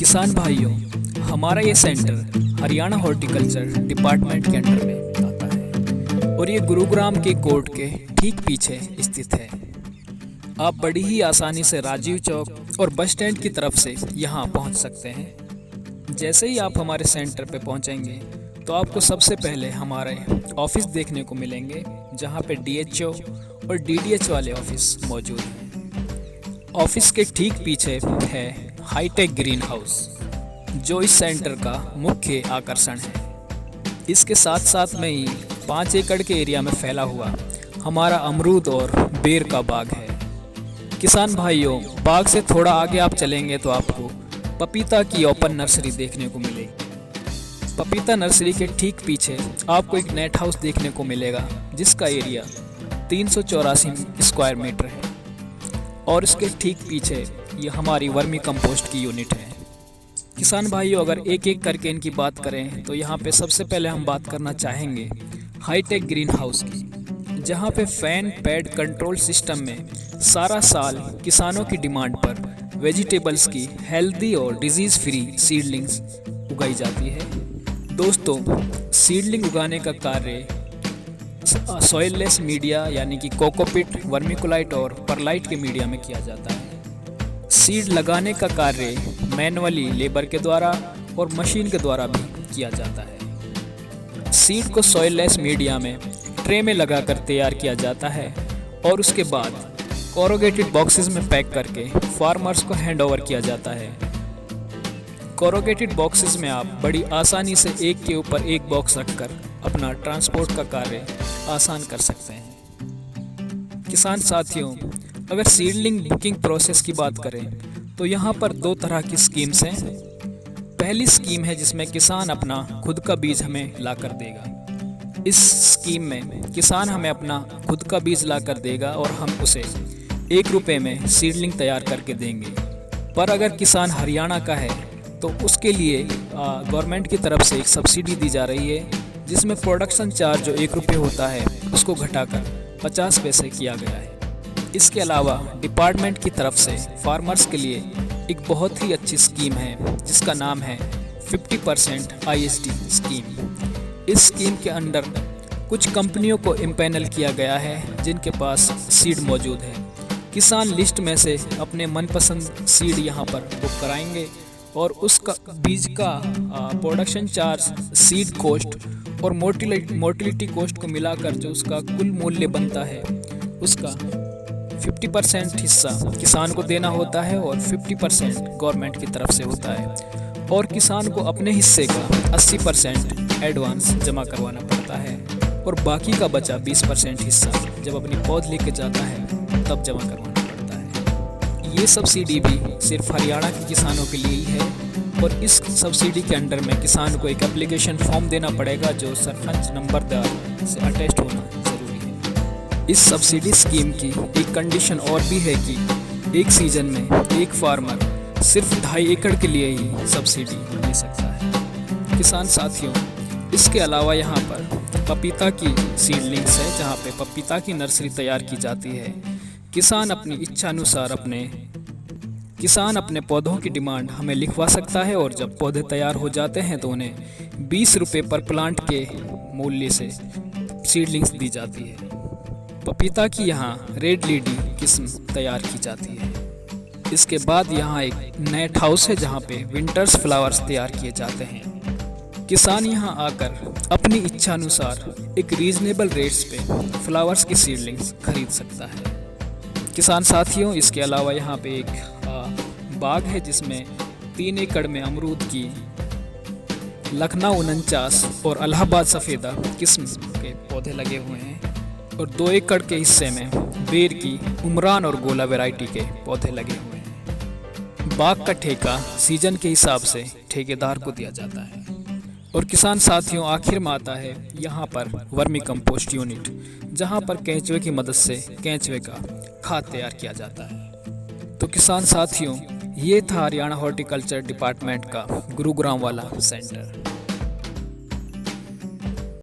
किसान भाइयों, हमारा ये सेंटर हरियाणा हॉर्टिकल्चर डिपार्टमेंट के अंडर में आता है और ये गुरुग्राम के कोर्ट के ठीक पीछे स्थित है। आप बड़ी ही आसानी से राजीव चौक और बस स्टैंड की तरफ से यहाँ पहुँच सकते हैं। जैसे ही आप हमारे सेंटर पे पहुँचेंगे तो आपको सबसे पहले हमारे ऑफिस देखने को मिलेंगे, जहाँ पे DHO और DDH वाले ऑफिस मौजूद हैं। ऑफिस के ठीक पीछे है हाईटेक ग्रीन हाउस, जो इस सेंटर का मुख्य आकर्षण है। इसके साथ साथ में ही 5 एकड़ के एरिया में फैला हुआ हमारा अमरूद और बेर का बाग है। किसान भाइयों, बाग से थोड़ा आगे आप चलेंगे तो आपको पपीता की ओपन नर्सरी देखने को मिलेगी। पपीता नर्सरी के ठीक पीछे आपको एक नेट हाउस देखने को मिलेगा, जिसका एरिया 384 स्क्वायर मीटर है और इसके ठीक पीछे ये हमारी वर्मी कंपोस्ट की यूनिट है। किसान भाइयों, अगर एक एक करके इनकी बात करें तो यहाँ पे सबसे पहले हम बात करना चाहेंगे हाईटेक ग्रीन हाउस की, जहाँ पे फैन पैड कंट्रोल सिस्टम में सारा साल किसानों की डिमांड पर वेजिटेबल्स की हेल्दी और डिजीज़ फ्री सीडलिंग्स उगाई जाती है। दोस्तों, सीडलिंग उगाने का कार्य सॉइललेस मीडिया यानी कि कोकोपिट, वर्मिकुलाइट और परलाइट के मीडिया में किया जाता है। सीड लगाने का कार्य मैनुअली लेबर के द्वारा और मशीन के द्वारा भी किया जाता है। सीड को सॉइललेस मीडिया में ट्रे में लगाकर तैयार किया जाता है और उसके बाद कोरोगेटेड बॉक्सेस में पैक करके फार्मर्स को हैंड ओवर किया जाता है। कोरोगेटेड बॉक्सेस में आप बड़ी आसानी से एक के ऊपर एक बॉक्स रखकर अपना ट्रांसपोर्ट का कार्य आसान कर सकते हैं। किसान साथियों, अगर सीडलिंग बुकिंग प्रोसेस की बात करें तो यहाँ पर 2 तरह की स्कीम्स हैं। पहली स्कीम है जिसमें किसान अपना खुद का बीज हमें ला कर देगा। इस स्कीम में किसान हमें अपना खुद का बीज ला कर देगा और हम उसे 1 रुपये में सीडलिंग तैयार करके देंगे। पर अगर किसान हरियाणा का है तो उसके लिए गवर्नमेंट की तरफ से एक सब्सिडी दी जा रही है, जिसमें प्रोडक्शन चार्ज जो 1 रुपये होता है उसको घटाकर 50 पैसे किया गया है। इसके अलावा डिपार्टमेंट की तरफ से फार्मर्स के लिए एक बहुत ही अच्छी स्कीम है, जिसका नाम है 50% ISD स्कीम। इस स्कीम के अंडर कुछ कंपनियों को इम्पैनल किया गया है जिनके पास सीड मौजूद है। किसान लिस्ट में से अपने मनपसंद सीड यहाँ पर बुक कराएंगे और उसका बीज का प्रोडक्शन चार्ज, सीड कॉस्ट और मोटिलिटी कॉस्ट को मिलाकर जो उसका कुल मूल्य बनता है उसका 50% हिस्सा किसान को देना होता है और 50% गवर्नमेंट की तरफ से होता है और किसान को अपने हिस्से का 80% एडवांस जमा करवाना पड़ता है और बाकी का बचा 20% हिस्सा जब अपनी पौध लेके जाता है तब जमा करवाना पड़ता है। ये सब्सिडी भी सिर्फ हरियाणा के किसानों के लिए ही है और इस सब्सिडी के अंडर में किसान को एक एप्लीकेशन फॉर्म देना पड़ेगा, जो सरपंच नंबरदार से अटैच्ड होना जरूरी है। इस सब्सिडी स्कीम की एक कंडीशन और भी है कि एक सीजन में एक फार्मर सिर्फ 2.5 एकड़ के लिए ही सब्सिडी ले सकता है। किसान साथियों, इसके अलावा यहाँ पर पपीता की सीडलिंग्स है, जहाँ पे पपीता की नर्सरी तैयार की जाती है। किसान अपनी इच्छा अनुसार अपने पौधों की डिमांड हमें लिखवा सकता है और जब पौधे तैयार हो जाते हैं तो उन्हें 20 रुपये पर प्लांट के मूल्य से सीडलिंग्स दी जाती है। पपीता की यहाँ रेड लेडी किस्म तैयार की जाती है। इसके बाद यहाँ एक नेट हाउस है, जहाँ पे विंटर्स फ्लावर्स तैयार किए जाते हैं। किसान यहाँ आकर अपनी इच्छा अनुसार एक रीजनेबल रेट्स पे फ्लावर्स की सीडलिंग्स खरीद सकता है। किसान साथियों, इसके अलावा यहाँ पे एक बाग है जिसमें 3 एकड़ में अमरूद की लखनऊ 49 और इलाहाबाद सफ़ेदा किस्म के पौधे लगे हुए हैं और 2 एकड़ के हिस्से में बेर की उमरान और गोला वैरायटी के पौधे लगे हुए हैं। बाग का ठेका सीजन के हिसाब से ठेकेदार को दिया जाता है। और किसान साथियों, आखिर में आता है यहाँ पर वर्मी कंपोस्ट यूनिट, जहाँ पर केंचुए की मदद से केंचुए का खाद तैयार किया जाता है। तो किसान साथियों, ये था हरियाणा हॉर्टिकल्चर डिपार्टमेंट का गुरुग्राम वाला सेंटर।